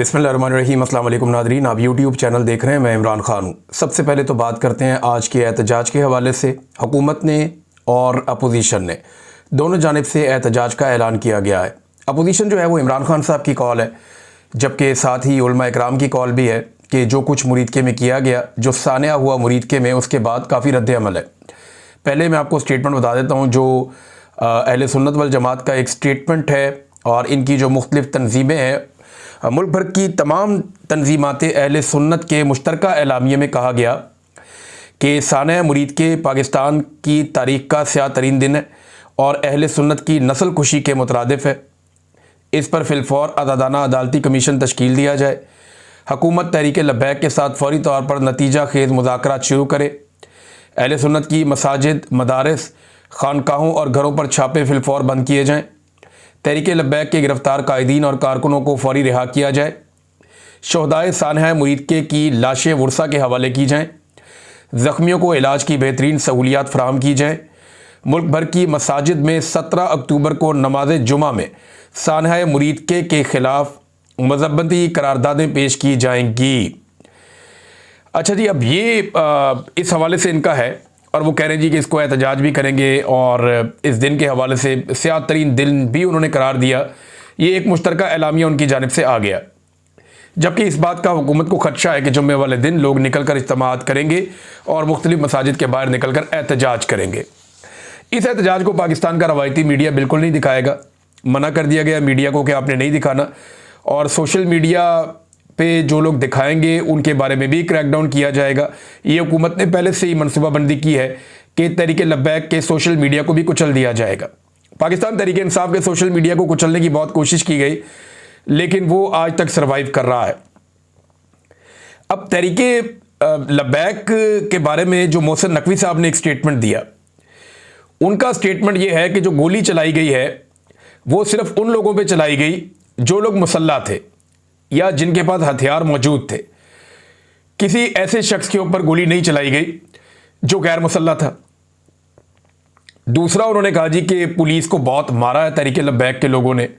बिस्मिल्लाहिर्रहमानिर्रहीम। अस्सलाम वालेकुम नादरीन, आप यूट्यूब चैनल देख रहे हैं। मैं इमरान ख़ान हूँ। सबसे पहले तो बात करते हैं आज के एहतजाज के हवाले से। हुकूमत ने और अपोजिशन ने दोनों जानिब से एहतजाज का ऐलान किया गया है। अपोजिशन जो है वो इमरान ख़ान साहब की कॉल है, जबकि साथ ही उलमा इकराम की कॉल भी है कि जो कुछ मुरीदके में किया गया, जो सानिया हुआ मुरीदके में, उसके बाद काफ़ी रद्द अमल है। पहले मैं आपको स्टेटमेंट बता देता हूँ जो अहले सुन्नत वल जमात का एक स्टेटमेंट है और इनकी जो मुख्तलिफ़ तंजीमें हैं, मुल्क भर की तमाम तंजीमात अहले सुन्नत के मुश्तरका एलामिया में कहा गया कि सानिया मुरीद के पाकिस्तान की तारीख़ का स्याह तरीन दिन है और अहले सुन्नत की नस्ल खुशी के मुतरादिफ़ है। इस पर फिलफौर आज़ादाना अदालती कमीशन तश्कील दिया जाए। हुकूमत तहरीक लब्बैक के साथ फौरी तौर पर नतीजा खेज़ मुज़ाकरात शुरू करे। अहले सुन्नत की मसाजिद, मदारिस, खानकाहों और घरों पर छापे फिलफौर बंद किए जाएँ। तहरीक लब्बैक के गिरफ्तार कायदीन और कारकुनों को फौरी रिहा किया जाए। शहदाए सानिया मुरीदके की लाशें वर्सा के हवाले की जाएँ। ज़ख्मियों को इलाज की बेहतरीन सहूलियात फराहम की जाएँ। मुल्क भर की मसाजिद में 17 अक्टूबर को नमाज जुमा में सानिया मुरीदके के ख़िलाफ़ मज़हबती करारदादें पेश की जाएंगी। अच्छा जी, अब ये इस हवाले से इनका है और वो कह रहे हैं जी कि इसको एहतजाज भी करेंगे और इस दिन के हवाले से स्याह तरीन दिन भी उन्होंने करार दिया। ये एक मुश्तरका एलामिया उनकी जानिब से आ गया, जबकि इस बात का हुकूमत को खदशा है कि जुम्मे वाले दिन लोग निकल कर इज्तिमात करेंगे और मुख्तलिफ मसाजिद के बाहर निकल कर एहतजाज करेंगे। इस एहतजाज को पाकिस्तान का रवायती मीडिया बिल्कुल नहीं दिखाएगा। मना कर दिया गया मीडिया को कि आपने नहीं दिखाना, और सोशल मीडिया पे जो लोग दिखाएंगे उनके बारे में भी क्रैकडाउन किया जाएगा। ये हुकूमत ने पहले से ही मनसूबाबंदी की है कि तहरीक लब्बैक के सोशल मीडिया को भी कुचल दिया जाएगा। पाकिस्तान तहरीक इंसाफ के सोशल मीडिया को कुचलने की बहुत कोशिश की गई, लेकिन वो आज तक सर्वाइव कर रहा है। अब तहरीक लब्बैक के बारे में जो मोहसिन नकवी साहब ने एक स्टेटमेंट दिया, उनका स्टेटमेंट ये है कि जो गोली चलाई गई है वो सिर्फ उन लोगों पर चलाई गई जो लोग मुसल्ला थे या जिनके पास हथियार मौजूद थे। किसी ऐसे शख्स के ऊपर गोली नहीं चलाई गई जो गैर मुसल्ला था। दूसरा, उन्होंने कहा जी कि पुलिस को बहुत मारा है तहरीक लब्बैक के लोगों ने,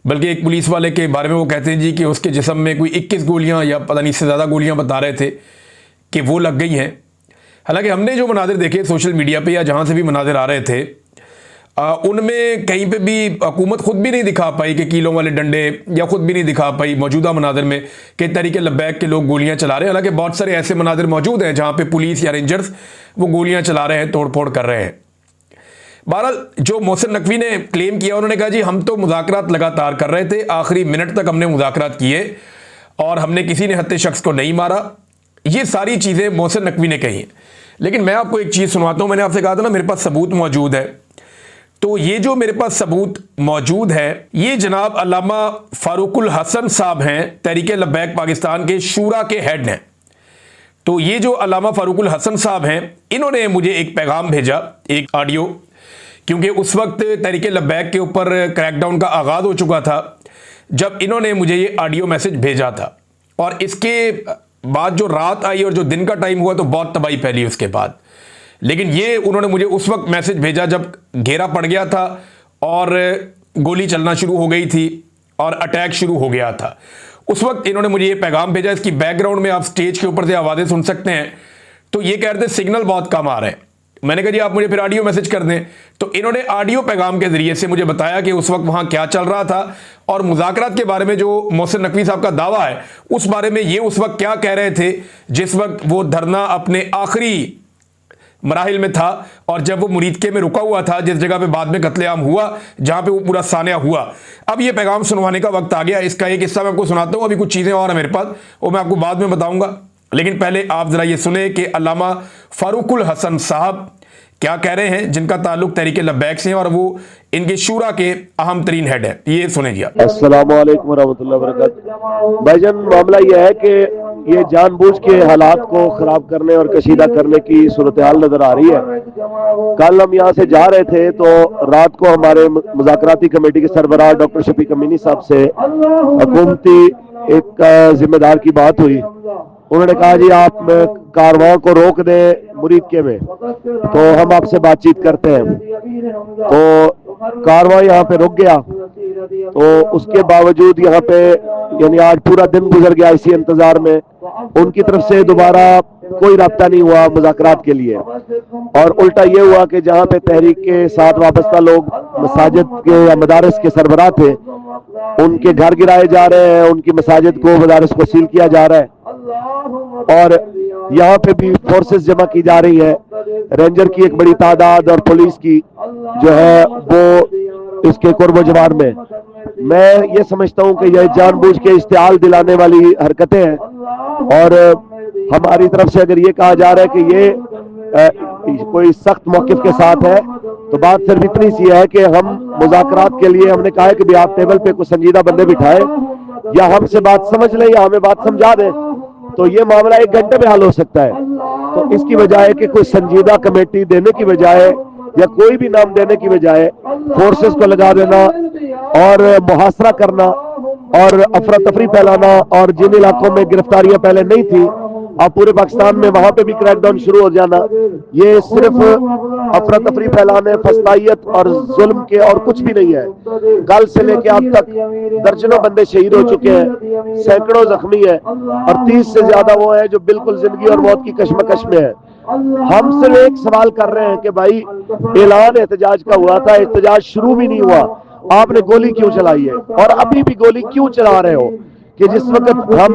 बल्कि एक पुलिस वाले के बारे में वो कहते हैं जी कि उसके जिस्म में कोई 21 गोलियां या पता नहीं इससे ज़्यादा गोलियां बता रहे थे कि वो लग गई हैं। हालांकि हमने जो मनाजिर देखे सोशल मीडिया पे या जहाँ से भी मनाजिर आ रहे थे, उनमें कहीं पे भी हुकूमत खुद भी नहीं दिखा पाई कि कीलों वाले डंडे, या खुद भी नहीं दिखा पाई मौजूदा मनाजिर में कि तहरीक लब्बैक के लोग गोलियां चला रहे हैं। हालांकि बहुत सारे ऐसे मनाजिर मौजूद हैं जहां पे पुलिस या रेंजर्स वो गोलियां चला रहे हैं, तोड़ फोड़ कर रहे हैं। बहरहाल जो मोहसिन नकवी ने क्लेम किया, उन्होंने कहा जी हम तो मुज़ाकरात लगातार कर रहे थे, आखिरी मिनट तक हमने मुज़ाकरात किए और हमने किसी ने हत्या शख्स को नहीं मारा। ये सारी चीज़ें मोहसिन नकवी ने कही हैं। लेकिन मैं आपको एक चीज़ सुनवाता हूँ। मैंने आपसे कहा था ना मेरे पास सबूत मौजूद है, तो ये जो मेरे पास सबूत मौजूद है ये जनाब अल्लामा फारूकुल हसन साहब हैं, तहरीक लब्बैक पाकिस्तान के शूरा के हेड हैं। तो ये जो अल्लामा फारूकुल हसन साहब हैं, इन्होंने मुझे एक पैगाम भेजा, एक ऑडियो, क्योंकि उस वक्त तहरीक लब्बैक के ऊपर क्रैकडाउन का आगाज़ हो चुका था जब इन्होंने मुझे ये ऑडियो मैसेज भेजा था। और इसके बाद जो रात आई और जो दिन का टाइम हुआ तो बहुत तबाही फैली उसके बाद। लेकिन ये उन्होंने मुझे उस वक्त मैसेज भेजा जब घेरा पड़ गया था और गोली चलना शुरू हो गई थी और अटैक शुरू हो गया था। उस वक्त इन्होंने मुझे ये पैगाम भेजा। इसकी बैकग्राउंड में आप स्टेज के ऊपर से आवाज़ें सुन सकते हैं। तो ये कह रहे थे सिग्नल बहुत कम आ रहे हैं। मैंने कहा जी आप मुझे फिर ऑडियो मैसेज कर दें। तो इन्होंने ऑडियो पैगाम के ज़रिए से मुझे बताया कि उस वक्त वहाँ क्या चल रहा था और मुज़ाकरात के बारे में जो मोहसिन नकवी साहब का दावा है उस बारे में ये उस वक्त क्या कह रहे थे जिस वक्त वो धरना अपने आखिरी मराहिल में था और जब वो मुरीदके में रुका हुआ था जिस जगह पे बाद में कत्लेआम हुआ, जहां पे वो पूरा सानिया हुआ। अब ये पैगाम सुनवाने का वक्त आ गया। इसका एक हिस्सा मैं आपको सुनाता हूं। अभी कुछ चीज़ें और हैं मेरे पास, वो मैं आपको बाद में बताऊंगा। लेकिन पहले आप ज़रा ये सुने कि अल्लामा फारूकुल हसन साहब क्या कह रहे हैं, जिनका ताल्लुक तहरीक लब्बैक से है और वो इनके शूरा के अहम तरीन हेड है। ये सुने जी। अस्सलाम वालेकुम रहमतुल्लाहि व बरकातहू। भाईजान मामला यह है कि ये जानबूझ के हालात को खराब करने और कशीदा करने की सूरत हाल नजर आ रही है। कल हम यहाँ से जा रहे थे तो रात को हमारे मुज़ाकराती कमेटी के सरबराह डॉक्टर शफीक अमीनी साहब से हुकूमती एक जिम्मेदार की बात हुई। उन्होंने कहा जी आप कारवां को रोक दें मुरीदके में, तो हम आपसे बातचीत करते हैं। तो कारवां यहाँ पे रुक गया, तो उसके बावजूद यहाँ पे यानी आज पूरा दिन गुजर गया इसी इंतजार में। उनकी तरफ से दोबारा कोई राब्ता नहीं हुआ मुज़ाकरात के लिए, और उल्टा ये हुआ कि जहाँ पे तहरीक के साथ वाबस्ता लोग मसाजिद के या मदारस के सरबराह थे, उनके घर गिराए जा रहे हैं, उनकी मसाजिद को मदारस को सील किया जा रहा है, और यहाँ पे भी फोर्सेस जमा की जा रही है। रेंजर की एक बड़ी तादाद और पुलिस की जो है वो इसके कुर्ब जवार में। मैं ये समझता हूँ कि यह जानबूझ के इश्तिआल दिलाने वाली हरकतें हैं, और हमारी तरफ से अगर ये कहा जा रहा है कि ये कोई सख्त मौकिफ के साथ है, तो बात सिर्फ इतनी सी है कि हम मुज़ाकरात के लिए हमने कहा है कि भी आप टेबल पे कुछ संजीदा बंदे बिठाए, या हमसे बात समझ लें या हमें बात समझा दें, तो ये मामला 1 घंटे में हल हो सकता है। तो इसकी बजाय कि कोई संजीदा कमेटी देने की बजाय या कोई भी नाम देने की बजाय फोर्सेस को लगा देना और मुहासरा करना और अफरा तफरी फैलाना, और जिन इलाकों में गिरफ्तारियां पहले नहीं थी अब पूरे पाकिस्तान में वहां पे भी क्रैकडाउन शुरू हो जाना, ये सिर्फ अफरा तफरी फैलाने, फस्तायत और जुल्म के और कुछ भी नहीं है। कल से लेके अब तक दर्जनों बंदे शहीद हो चुके हैं, सैकड़ों जख्मी है, और 30 से ज्यादा वो है जो बिल्कुल जिंदगी और मौत की कशमकश में है। हम सिर्फ एक सवाल कर रहे हैं कि भाई ऐलान एहतजाज का हुआ था, एहतजाज शुरू भी नहीं हुआ, आपने गोली क्यों चलाई है, और अभी भी गोली क्यों चला रहे हो? कि जिस वक्त हम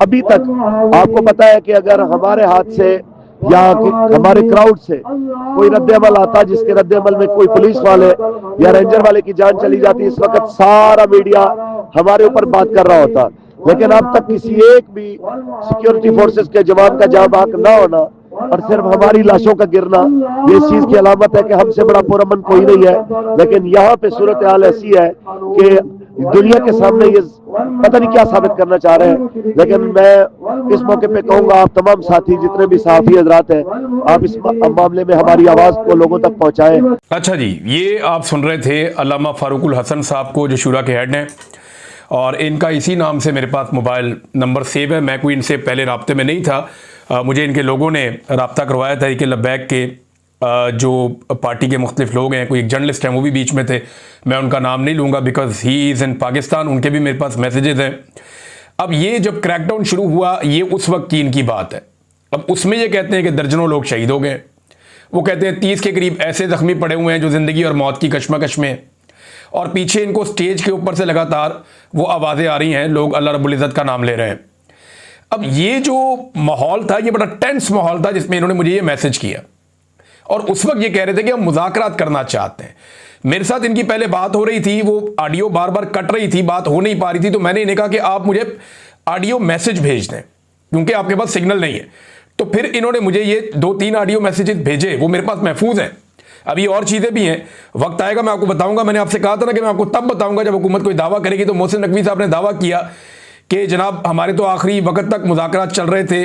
अभी तक, आपको पता है कि अगर हमारे हाथ से या हमारे क्राउड से कोई रद्द-ए-अमल आता, जिसके रद्द-ए-अमल में कोई पुलिस वाले या रेंजर वाले की जान चली जाती, इस वक्त सारा मीडिया हमारे ऊपर बात कर रहा होता। लेकिन अब तक किसी एक भी सिक्योरिटी फोर्सेस के जवान का जान बाक ना होना और सिर्फ हमारी लाशों का गिरना, ये इस चीज की अलामत है कि हमसे बड़ा पुरअमन कोई नहीं है। लेकिन यहाँ पे सूरत हाल ऐसी है कि दुनिया के सामने ये पता नहीं क्या साबित करना चाह रहे हैं। लेकिन मैं इस मौके पे कहूंगा, आप तमाम साथी जितने भी सहाफी हजरात हैं, आप इस मामले में हमारी आवाज को लोगों तक पहुंचाएं। अच्छा जी, ये आप सुन रहे थे अल्लामा फारूकुल हसन साहब को, जो शुरा के हेड हैं, और इनका इसी नाम से मेरे पास मोबाइल नंबर सेव है। मैं कोई इनसे पहले राब्ते में नहीं था, मुझे इनके लोगों ने रब्ता करवाया था कि लब्बैक के जो पार्टी के मुख्तलिफ लोग हैं, कोई एक जर्नलिस्ट हैं वो भी बीच में थे, मैं उनका नाम नहीं लूँगा because he is in Pakistan, उनके भी मेरे पास मैसेजेस हैं। अब ये जब क्रैकडाउन शुरू हुआ, ये उस वक्त की इनकी बात है। अब उसमें ये कहते हैं कि दर्जनों लोग शहीद हो गए, वो कहते हैं 30 के करीब ऐसे ज़ख्मी पड़े हुए हैं जो ज़िंदगी और मौत की कशमकश में, और पीछे इनको स्टेज के ऊपर से लगातार वो आवाज़ें आ रही हैं, लोग अल्लाह रब्बुल इज़्ज़त का नाम ले रहे हैं। अब ये जो माहौल था, ये बड़ा टेंस माहौल था जिसमें इन्होंने मुझे ये मैसेज किया, और उस वक्त ये कह रहे थे कि हम मुज़ाकरात करना चाहते हैं। मेरे साथ इनकी पहले बात हो रही थी, वो ऑडियो बार बार कट रही थी, बात हो नहीं पा रही थी, तो मैंने इन्हें कहा कि आप मुझे ऑडियो मैसेज भेज दें क्योंकि आपके पास सिग्नल नहीं है। तो फिर इन्होंने मुझे ये 2-3 ऑडियो मैसेजेस भेजे, वो मेरे पास महफूज हैं। अभी और चीज़ें भी हैं, वक्त आएगा मैं आपको बताऊंगा। मैंने आपसे कहा था ना कि मैं आपको तब बताऊंगा जब हुकूमत कोई दावा करेगी। तो मोहसिन नकवी साहब ने दावा किया कि जनाब हमारे तो आखिरी वक्त तक मुज़ाकरात चल रहे थे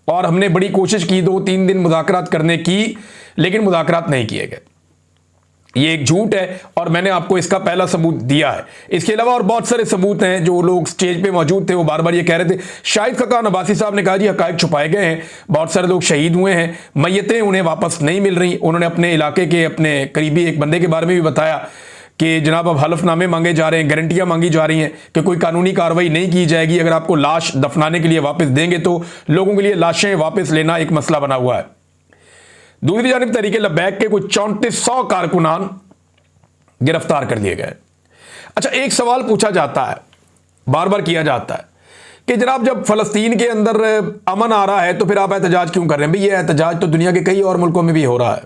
और हमने बड़ी कोशिश की 2-3 दिन मुज़ाकरात करने की, लेकिन मुज़ाकरात नहीं किए गए। ये एक झूठ है और मैंने आपको इसका पहला सबूत दिया है। इसके अलावा और बहुत सारे सबूत हैं। जो लोग स्टेज पे मौजूद थे वो बार बार ये कह रहे थे। शाहिद खकान अब्बासी साहब ने कहा जी हकायक छुपाए गए हैं, बहुत सारे लोग शहीद हुए हैं, मैयतें उन्हें वापस नहीं मिल रही। उन्होंने अपने इलाके के अपने करीबी एक बंदे के बारे में भी बताया कि जनाब अब हलफनामे मांगे जा रहे हैं, गारंटियां मांगी जा रही हैं कि कोई कानूनी कार्रवाई नहीं की जाएगी, अगर आपको लाश दफनाने के लिए वापस देंगे तो लोगों के लिए लाशें वापस लेना एक मसला बना हुआ है। दूसरी जानिब तहरीक लब्बैक के कुछ 3400 कारकुनान गिरफ्तार कर लिए गए। अच्छा, एक सवाल पूछा जाता है, बार बार किया जाता है कि जनाब जब फ़लस्तीन के अंदर अमन आ रहा है तो फिर आप एहतजाज क्यों कर रहे हैं? भाई ये एहतजाज तो दुनिया के कई और मुल्कों में भी हो रहा है।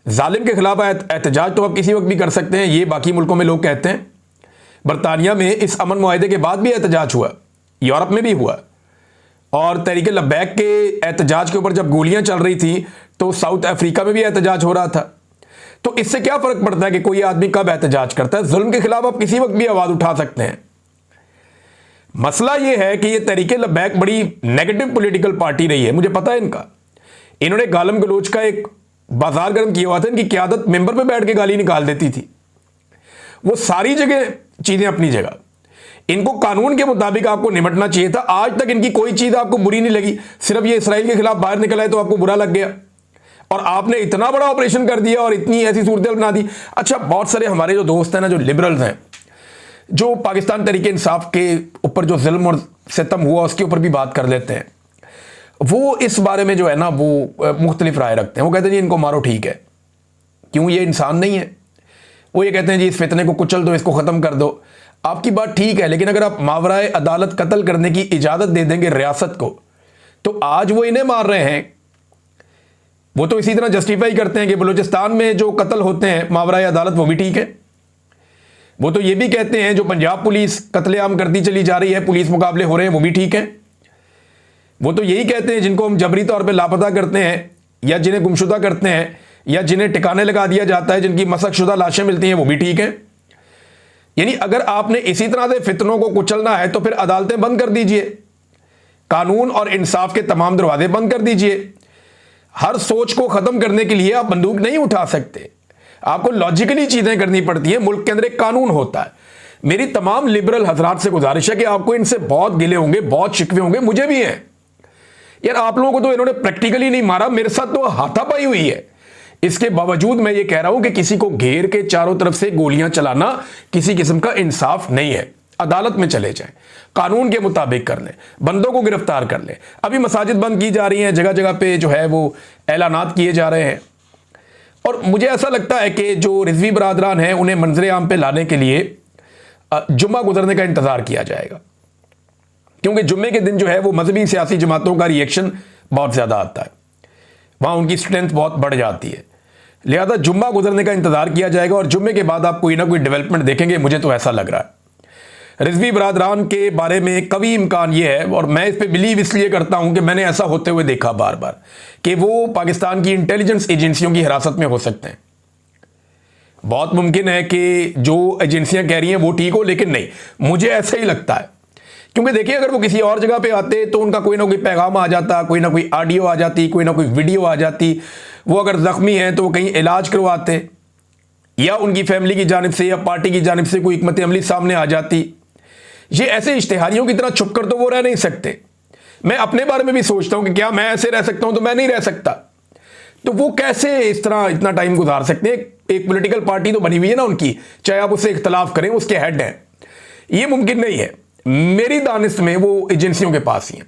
जालिम के खिलाफ एहतजाज तो आप किसी वक्त भी कर सकते हैं, ये बाकी मुल्कों में लोग कहते हैं। बरतानिया में इस अमन मुआहदे के बाद भी एहतजाज हुआ, यूरोप में भी हुआ, और तहरीक लब्बैक के एहतजाज के ऊपर जब गोलियां चल रही थी तो साउथ अफ्रीका में भी एहतजाज हो रहा था। तो इससे क्या फर्क पड़ता है कि कोई आदमी कब एहतजाज करता है? जुल्म के खिलाफ आप किसी वक्त भी आवाज उठा सकते हैं। मसला यह है कि ये तहरीक लब्बैक बड़ी नेगेटिव पॉलिटिकल पार्टी रही है, मुझे पता है इनका। इन्होंने गालम गलोच का एक बाजार गर्म किया हुआ था, इनकी क़यादत मेंबर पे बैठ के गाली निकाल देती थी। वो सारी जगह चीजें अपनी जगह, इनको कानून के मुताबिक आपको निपटना चाहिए था। आज तक इनकी कोई चीज आपको बुरी नहीं लगी, सिर्फ ये इसराइल के खिलाफ बाहर निकला है तो आपको बुरा लग गया। और आपने इतना बड़ा ऑपरेशन कर दिया और इतनी ऐसी सूरत बना दी। अच्छा, बहुत सारे हमारे जो दोस्त हैं ना, जो लिबरल्स हैं, जो पाकिस्तान तरीके इंसाफ के ऊपर जो जुल्म और सितम हुआ उसके ऊपर भी बात कर लेते हैं, वो इस बारे में जो है ना वो मुख्तलिफ राय रखते हैं। वो कहते हैं जी इनको मारो, ठीक है, क्यों, ये इंसान नहीं है। वो ये कहते हैं जी इस फितने को कुचल दो, इसको ख़त्म कर दो। आपकी बात ठीक है, लेकिन अगर आप मावराए अदालत कत्ल करने की इजाज़त दे देंगे रियासत को, तो आज वो इन्हें मार रहे हैं। वो तो इसी तरह जस्टिफाई करते हैं कि बलूचिस्तान में जो कत्ल होते हैं मावराए अदालत वो भी ठीक है। वो तो ये भी कहते हैं जो पंजाब पुलिस कत्लेआम करती चली जा रही है, पुलिस मुकाबले हो रहे हैं, वो भी ठीक है। वो तो यही कहते हैं जिनको हम जबरी तौर पे लापता करते हैं या जिन्हें गुमशुदा करते हैं या जिन्हें ठिकाने लगा दिया जाता है, जिनकी मशकशुदा लाशें मिलती हैं, वो भी ठीक है। यानी अगर आपने इसी तरह से फितनों को कुचलना है तो फिर अदालतें बंद कर दीजिए, कानून और इंसाफ के तमाम दरवाजे बंद कर दीजिए। हर सोच को खत्म करने के लिए आप बंदूक नहीं उठा सकते, आपको लॉजिकली चीजें करनी पड़ती हैं। मुल्क के अंदर एक कानून होता है। मेरी तमाम लिबरल हजरात से गुजारिश है कि आपको इनसे बहुत गिले होंगे, बहुत शिकवे होंगे, मुझे भी हैं यार। आप लोगों को तो इन्होंने प्रैक्टिकली नहीं मारा, मेरे साथ तो हाथापाई हुई है। इसके बावजूद मैं ये कह रहा हूं कि किसी को घेर के चारों तरफ से गोलियां चलाना किसी किस्म का इंसाफ नहीं है। अदालत में चले जाएं, कानून के मुताबिक कर लें, बंदों को गिरफ्तार कर लें। अभी मसाजिद बंद की जा रही हैं, जगह जगह पे जो है वो ऐलानात किए जा रहे हैं। और मुझे ऐसा लगता है कि जो रिजवी बरादरान हैं उन्हें मंजरे आम पे लाने के लिए जुम्मा गुजरने का इंतजार किया जाएगा, क्योंकि जुम्मे के दिन जो है वो मजहबी सियासी जमातों का रिएक्शन बहुत ज़्यादा आता है, वहाँ उनकी स्ट्रेंथ बहुत बढ़ जाती है। लिहाजा जुम्मा गुजरने का इंतजार किया जाएगा और जुम्मे के बाद आप कोई ना कोई डेवलपमेंट देखेंगे, मुझे तो ऐसा लग रहा है। रिजवी बरादरान के बारे में कभी इम्कान ये है, और मैं इस पर बिलीव इसलिए करता हूँ कि मैंने ऐसा होते हुए देखा बार बार, कि वो पाकिस्तान की इंटेलिजेंस एजेंसियों की हिरासत में हो सकते हैं। बहुत मुमकिन है कि जो एजेंसियां कह रही हैं वो ठीक हो, लेकिन नहीं, मुझे ऐसा ही लगता है। क्योंकि देखिए, अगर वो किसी और जगह पे आते तो उनका कोई ना कोई पैगाम आ जाता, कोई ना कोई ऑडियो आ जाती, कोई ना कोई वीडियो आ जाती। वो अगर जख्मी हैं तो वो कहीं इलाज करवाते, या उनकी फैमिली की जानिब से या पार्टी की जानिब से कोई हिकमत अमली सामने आ जाती। ये ऐसे इश्तिहारियों की तरह छुप कर तो वो रह नहीं सकते। मैं अपने बारे में भी सोचता हूं कि क्या मैं ऐसे रह सकता हूं, तो मैं नहीं रह सकता। तो वो कैसे इस तरह इतना टाइम गुजार सकते हैं? एक पॉलिटिकल पार्टी तो बनी हुई है ना उनकी, चाहे आप उससे इख्तलाफ करें, उसके हेड हैं। ये मुमकिन नहीं है। मेरी दानिश में वो एजेंसियों के पास ही हैं,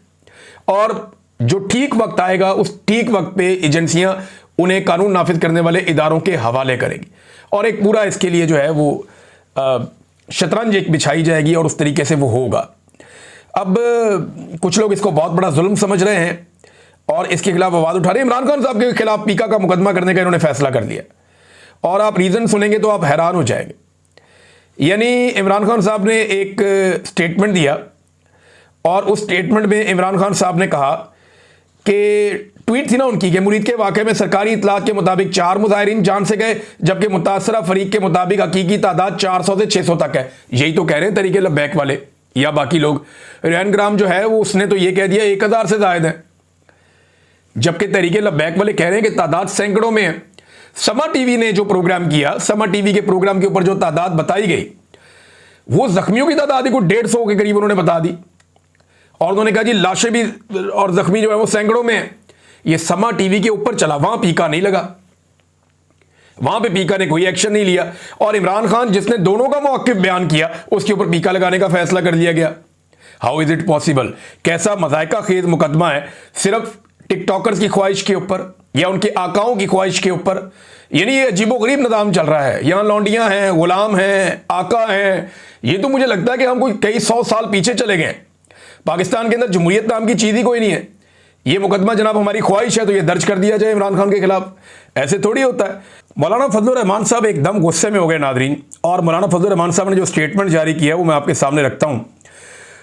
और जो ठीक वक्त आएगा उस ठीक वक्त पे एजेंसियां उन्हें कानून नाफिज करने वाले इदारों के हवाले करेंगी, और एक पूरा इसके लिए जो है वो शतरंज एक बिछाई जाएगी और उस तरीके से वो होगा। अब कुछ लोग इसको बहुत बड़ा जुल्म समझ रहे हैं और इसके खिलाफ आवाज उठा रहे हैं। इमरान खान साहब के खिलाफ पीका का मुकदमा करने का इन्होंने फैसला कर लिया, और आप रीजन सुनेंगे तो आप हैरान हो जाएंगे। यानी इमरान खान साहब ने एक स्टेटमेंट दिया, और उस स्टेटमेंट में इमरान खान साहब ने कहा कि ट्वीट थी ना उनकी कि मुरीद के वाक़े में सरकारी इतलात के मुताबिक 4 मुजाहिरीन जान से गए, जबकि मुतासरा फरीक के मुताबिक हकीकी तादाद 400 से 600 तक है। यही तो कह रहे हैं तरीके लब्बैक वाले या बाकी लोग। रेहान ग्राम जो है वो उसने तो ये कह दिया 1000 से ज़ायद है, जबकि तरीके लब्बैक वाले कह रहे हैं कि तादाद सैकड़ों में है। समा टीवी ने जो प्रोग्राम किया, समा टीवी के प्रोग्राम के ऊपर जो तादाद बताई गई, वो जख्मियों की तादाद को 150 के करीब उन्होंने बता दी, और उन्होंने कहा जी लाशें भी और जख्मी जो है वो सैकड़ों में है। ये समा टीवी के ऊपर चला, वहां पीका नहीं लगा, वहां पे पीका ने कोई एक्शन नहीं लिया, और इमरान खान जिसने दोनों का मौक़िफ़ बयान किया उसके ऊपर पीका लगाने का फैसला कर लिया गया। How is it possible? कैसा मज़ायका खेज मुकदमा है, सिर्फ टिकटॉकर्स की ख्वाहिश के ऊपर या उनके आकाओं की ख्वाहिश के ऊपर। यानी ये अजीबोगरीब निज़ाम चल रहा है। यहाँ लौंडियाँ हैं, गुलाम हैं, आका हैं। ये तो मुझे लगता है कि हम कोई कई 100 साल पीछे चले गए। पाकिस्तान के अंदर जमहूरियत नाम की चीज़ ही कोई नहीं है। ये मुकदमा जनाब हमारी ख्वाहिश है तो ये दर्ज कर दिया जाए इमरान खान के खिलाफ, ऐसे थोड़ी होता है। मौलाना फजलुर रहमान साहब एकदम गुस्से में हो गए नादरीन, और मौलाना फजलुर रहमान साहब ने जो स्टेटमेंट जारी किया वो मैं आपके सामने रखता हूँ।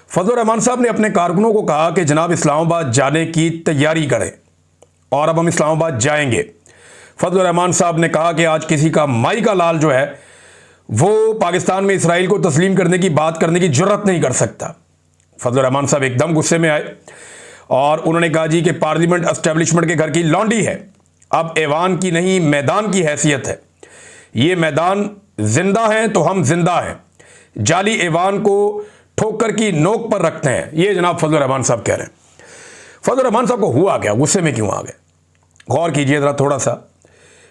फजलुर रहमान साहब ने अपने कारकुनों को कहा कि जनाब इस्लामाबाद जाने की तैयारी करें, और अब हम इस्लामाबाद जाएंगे। फजलुर रहमान साहब ने कहा कि आज किसी का माई का लाल जो है वो पाकिस्तान में इसराइल को तस्लीम करने की बात करने की जुर्रत नहीं कर सकता। फजलुर रहमान साहब एकदम गुस्से में आए और उन्होंने कहा जी कि पार्लियामेंट एस्टेब्लिशमेंट के घर की लौंडी है, अब ऐवान की नहीं मैदान की हैसियत है। ये मैदान जिंदा है तो हम जिंदा हैं, जाली ऐवान को ठोकर की नोक पर रखते हैं। ये जनाब फजलुर रहमान साहब कह रहे हैं। फजलुर रहमान साहब को हुआ क्या, गुस्से में क्यों आ गए? गौर कीजिए ज़रा थोड़ा सा।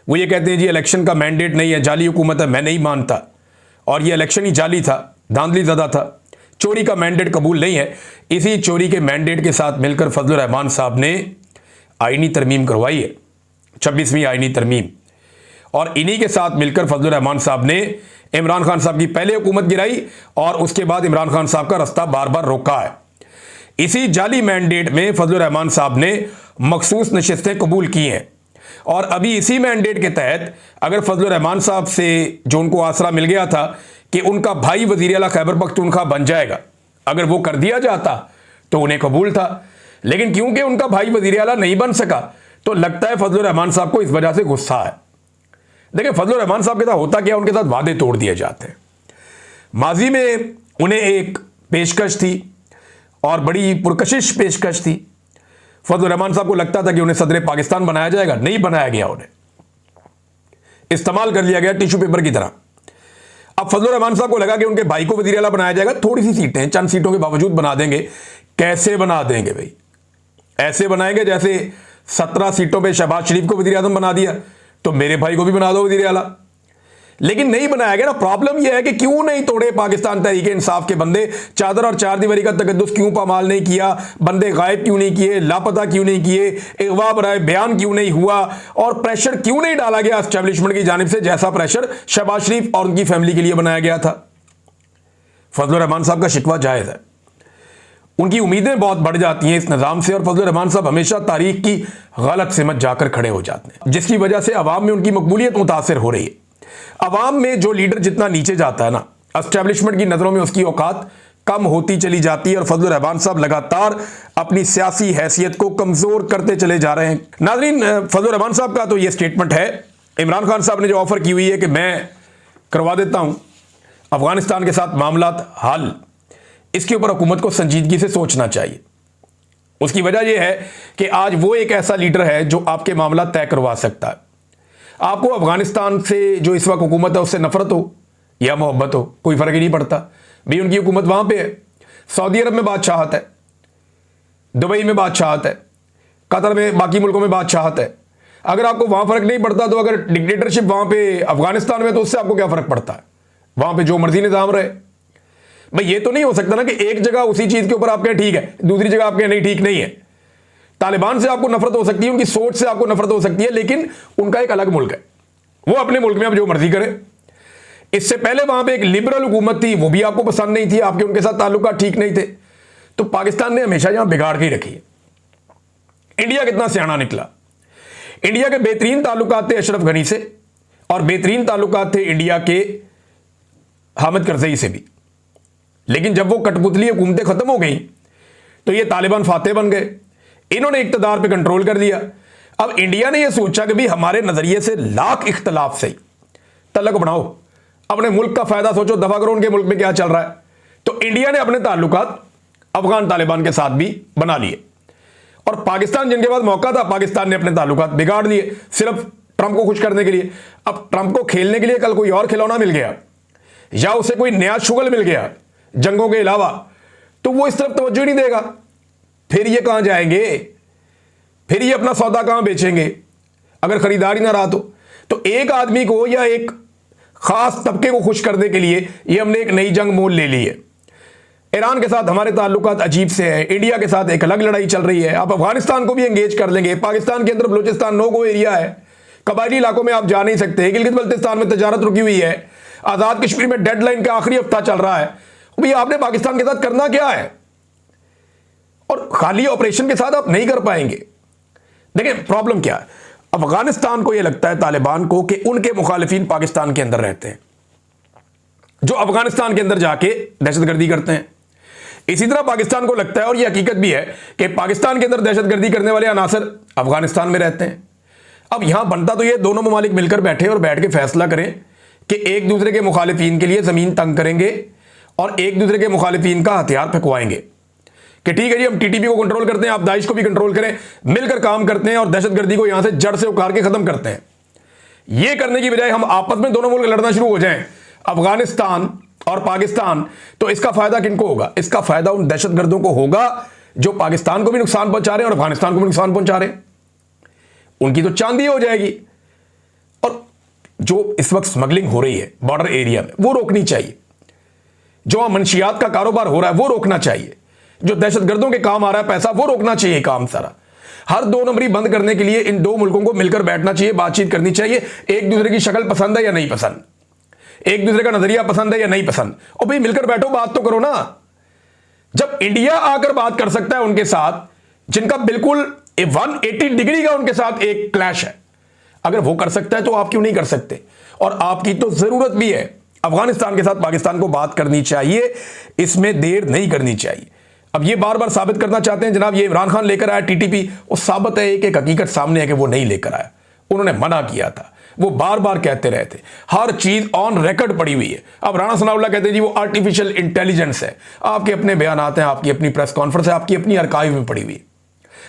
वो ये कहते हैं जी इलेक्शन का मैंडेट नहीं है, जाली हुकूमत है। मैं नहीं मानता, और ये इलेक्शन ही जाली था, धांधली ज़्यादा था, चोरी का मैंडेट कबूल नहीं है। इसी चोरी के मैंडेट के साथ मिलकर फजलुर रहमान साहब ने आईनी तरमीम करवाई है, 26वीं आईनी तरमीम, और इन्हीं के साथ मिलकर फजलुर रहमान साहब ने इमरान खान साहब की पहले हुकूमत गिराई और उसके बाद इमरान खान साहब का रास्ता बार बार रोका है। इसी जाली मैंडेट में फजलुर रहमान साहब ने मखसूस नशिस्तें कबूल की हैं, और अभी इसी मैंडेट के तहत अगर फजलुर रहमान साहब से जो उनको आसरा मिल गया था कि उनका भाई वज़ीर आला खैबर पख्तूनख्वा बन जाएगा, अगर वो कर दिया जाता तो उन्हें कबूल था। लेकिन क्योंकि उनका भाई वज़ीर आला नहीं बन सका, तो लगता है फजलुर रहमान साहब को इस वजह से गुस्सा है। देखिए फजलुर रहमान साहब के साथ होता क्या, उनके साथ वादे तोड़ दिए जाते हैं। माजी में उन्हें एक पेशकश थी और बड़ी पुरकशिश पेशकश थी। फजलुर रहमान साहब को लगता था कि उन्हें सदर पाकिस्तान बनाया जाएगा, नहीं बनाया गया, उन्हें इस्तेमाल कर लिया गया टिश्यू पेपर की तरह। अब फजलुर रहमान साहब को लगा कि उनके भाई को वज़ीर आला बनाया जाएगा, थोड़ी सी सीटें, चंद सीटों के बावजूद बना देंगे। कैसे बना देंगे भाई? ऐसे बनाएंगे जैसे 17 सीटों पे शहबाज शरीफ को वज़ीर आज़म बना दिया, तो मेरे भाई को भी बना दो वज़ीर आला। लेकिन नहीं बनाया गया ना। प्रॉब्लम यह है कि क्यों नहीं तोड़े पाकिस्तान तहरीक इंसाफ के बंदे, चादर और चार दीवारी का तकद्दुस क्यों पामाल नहीं किया, बंदे गायब क्यों नहीं किए, लापता क्यों नहीं किए, अगवा बराए बयान क्यों नहीं हुआ, और प्रेशर क्यों नहीं डाला गया एस्टेब्लिशमेंट की जानिब से, जैसा प्रेशर शहबाज शरीफ और उनकी फैमिली के लिए बनाया गया था। फजलुर रहमान साहब का शिकवा जायज़ है, उनकी उम्मीदें बहुत बढ़ जाती हैं इस निज़ाम से, और फजलुर रहमान साहब हमेशा तारीख की गलत सिमत जाकर खड़े हो जाते हैं, जिसकी वजह से अवाम में उनकी मकबूलियत मुतासर हो रही है। अवाम में जो लीडर जितना नीचे जाता है ना, एस्टेब्लिशमेंट की नज़रों में उसकी औकात कम होती चली जाती है, और फजलुर रहमान साहब लगातार अपनी सियासी हैसियत को कमज़ोर करते चले जा रहे हैं। नाज़रीन, फजलुर रहमान साहब का तो ये स्टेटमेंट है। इमरान खान साहब ने जो ऑफ़र की हुई है कि मैं करवा देता हूँ अफ़गानिस्तान के साथ मामलात हल, इसके ऊपर हुकूमत को संजीदगी से सोचना चाहिए। उसकी वजह यह है कि आज वो एक ऐसा लीडर है जो आपके मामला तय करवा सकता है। आपको अफगानिस्तान से जो इस वक्त हुकूमत है उससे नफरत हो या मोहब्बत हो, कोई फ़र्क ही नहीं पड़ता भाई, उनकी हुकूमत वहाँ पे है। सऊदी अरब में बादशाहत है, दुबई में बादशाहत है, कतर में, बाकी मुल्कों में बादशाहत है। अगर आपको वहाँ फ़र्क नहीं पड़ता, तो अगर डिक्टेटरशिप वहाँ पे अफगानिस्तान में, तो उससे आपको क्या फ़र्क पड़ता है? वहाँ पे जो मर्जी निज़ाम रहे भाई। ये तो नहीं हो सकता ना कि एक जगह उसी चीज़ के ऊपर आप कहें ठीक है, दूसरी जगह आप कहें नहीं ठीक नहीं है। तालिबान से आपको नफरत हो सकती है, उनकी सोच से आपको नफरत हो सकती है, लेकिन उनका एक अलग मुल्क है, वो अपने मुल्क में अब जो मर्जी करे। इससे पहले वहां पे एक लिबरल हुकूमत थी, वो भी आपको पसंद नहीं थी, आपके उनके साथ ताल्लुकात ठीक नहीं थे, तो पाकिस्तान ने हमेशा यहां बिगाड़ के ही रखी है। इंडिया कितना सियाना निकला। इंडिया के बेहतरीन ताल्लुकात थे अशरफ गनी से, और बेहतरीन ताल्लुकात थे इंडिया के हामिद करजई से भी, लेकिन जब वो कठपुतली हुकूमतें खत्म हो गई तो ये तालिबान फातेह बन गए, इन्होंने इक़्तिदार पे कंट्रोल कर दिया। अब इंडिया ने यह सोचा कि भाई हमारे नज़रिए से लाख इख्तलाफ से तलक बनाओ, अपने मुल्क का फ़ायदा सोचो, दफ़ा करो उनके मुल्क में क्या चल रहा है। तो इंडिया ने अपने ताल्लुकात अफगान तालिबान के साथ भी बना लिए, और पाकिस्तान जिनके पास मौका था, पाकिस्तान ने अपने ताल्लुकात बिगाड़ दिए सिर्फ ट्रंप को खुश करने के लिए। अब ट्रंप को खेलने के लिए कल कोई और खिलौना मिल गया, या उसे कोई नया शुगल मिल गया जंगों के अलावा, तो वो इस तरफ तवज्जो नहीं देगा। फिर ये कहां जाएंगे, फिर ये अपना सौदा कहां बेचेंगे अगर खरीदार ही ना रहा तो एक आदमी को या एक खास तबके को खुश करने के लिए ये हमने एक नई जंग मोल ले ली है। ईरान के साथ हमारे ताल्लुकात अजीब से है, इंडिया के साथ एक अलग लड़ाई चल रही है, आप अफगानिस्तान को भी एंगेज कर लेंगे। पाकिस्तान के अंदर बलूचिस्तान नो गो एरिया है, कबायली इलाकों में आप जा नहीं सकते, गिलगित बल्तिस्तान में तजारत रुकी हुई है, आज़ाद कश्मीर में डेडलाइन का आखिरी हफ्ता चल रहा है। भाई आपने पाकिस्तान के साथ करना क्या है, और खाली ऑपरेशन के साथ आप नहीं कर पाएंगे। देखिए प्रॉब्लम क्या है, अफगानिस्तान को यह लगता है तालिबान को कि उनके मुखालिफिन पाकिस्तान के अंदर रहते हैं, जो अफगानिस्तान के अंदर जाके दहशतगर्दी करते हैं। इसी तरह पाकिस्तान को लगता है, और यह हकीकत भी है, कि पाकिस्तान के अंदर दहशतगर्दी करने वाले अनासर अफगानिस्तान में रहते हैं। अब यहां बनता तो ये दोनों ममालिक मिलकर बैठे और बैठ के फैसला करें कि एक दूसरे के मुखालिफिन के लिए जमीन तंग करेंगे और एक दूसरे के मुखालिफिन का हथियार फेंकवाएंगे कि ठीक है जी, हम टीटीपी को कंट्रोल करते हैं, आप दाइश को भी कंट्रोल करें, मिलकर काम करते हैं और दहशतगर्दी को यहां से जड़ से उखाड़ के खत्म करते हैं। यह करने की बजाय हम आपस में दोनों मुल्क लड़ना शुरू हो जाएं, अफगानिस्तान और पाकिस्तान, तो इसका फायदा किनको होगा? इसका फायदा उन दहशतगर्दों को होगा जो पाकिस्तान को भी नुकसान पहुंचा रहे हैं और अफगानिस्तान को भी नुकसान पहुंचा रहे हैं। उनकी तो चांदी हो जाएगी। और जो इस वक्त स्मगलिंग हो रही है बॉर्डर एरिया में, वो रोकनी चाहिए। जो वहां मंशियात का कारोबार हो रहा है वो रोकना चाहिए। जो दहशतगर्दों के काम आ रहा है पैसा, वो रोकना चाहिए काम सारा। हर 2 नंबरी बंद करने के लिए इन 2 मुल्कों को मिलकर बैठना चाहिए, बातचीत करनी चाहिए। एक दूसरे की शक्ल पसंद है या नहीं पसंद, एक दूसरे का नजरिया पसंद है या नहीं पसंद, और भाई मिलकर बैठो, बात तो करो ना। जब इंडिया आकर बात कर सकता है उनके साथ, जिनका बिल्कुल 180 डिग्री का उनके साथ एक क्लैश है, अगर वो कर सकता है तो आप क्यों नहीं कर सकते? और आपकी तो जरूरत भी है। अफगानिस्तान के साथ पाकिस्तान को बात करनी चाहिए, इसमें देर नहीं करनी चाहिए। अब ये बार बार साबित करना चाहते हैं जनाब ये इमरान खान लेकर आया टीटीपी, वो साबित है एक हकीकत सामने है कि वो नहीं लेकर आया। उन्होंने मना किया था, वो बार बार कहते रहे थे, हर चीज ऑन रिकॉर्ड पड़ी हुई है। अब राणा सनाउल्लाह कहते हैं जी वो आर्टिफिशियल इंटेलिजेंस है। आपके अपने बयानात हैं, आपकी अपनी प्रेस कॉन्फ्रेंस है, आपकी अपनी आर्काइव में पड़ी हुई है,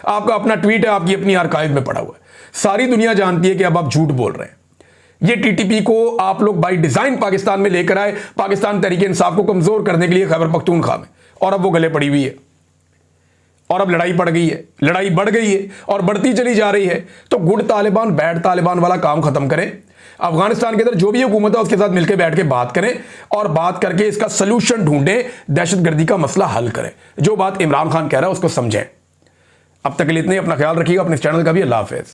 आपका अपना ट्वीट है, आपकी अपनी आर्काइव में पड़ा हुआ है। सारी दुनिया जानती है कि अब आप झूठ बोल रहे हैं। ये टीटीपी को आप लोग बाय डिजाइन पाकिस्तान में लेकर आए, पाकिस्तान तहरीक इंसाफ को कमजोर करने के लिए खैबर पख्तूनख्वा में, और अब वो गले पड़ी हुई है और अब लड़ाई पड़ गई है, लड़ाई बढ़ गई है और बढ़ती चली जा रही है। तो गुड तालिबान बैड तालिबान वाला काम खत्म करें। अफगानिस्तान के अंदर जो भी हुकूमत है उसके साथ मिलकर बैठ के बात करें और बात करके इसका सलूशन ढूंढें, दहशतगर्दी का मसला हल करें। जो बात इमरान खान कह रहा है उसको समझें। अब तक के लिए इतने, अपना ख्याल रखिएगा, अपने चैनल का भी। अल्लाह हाफिज।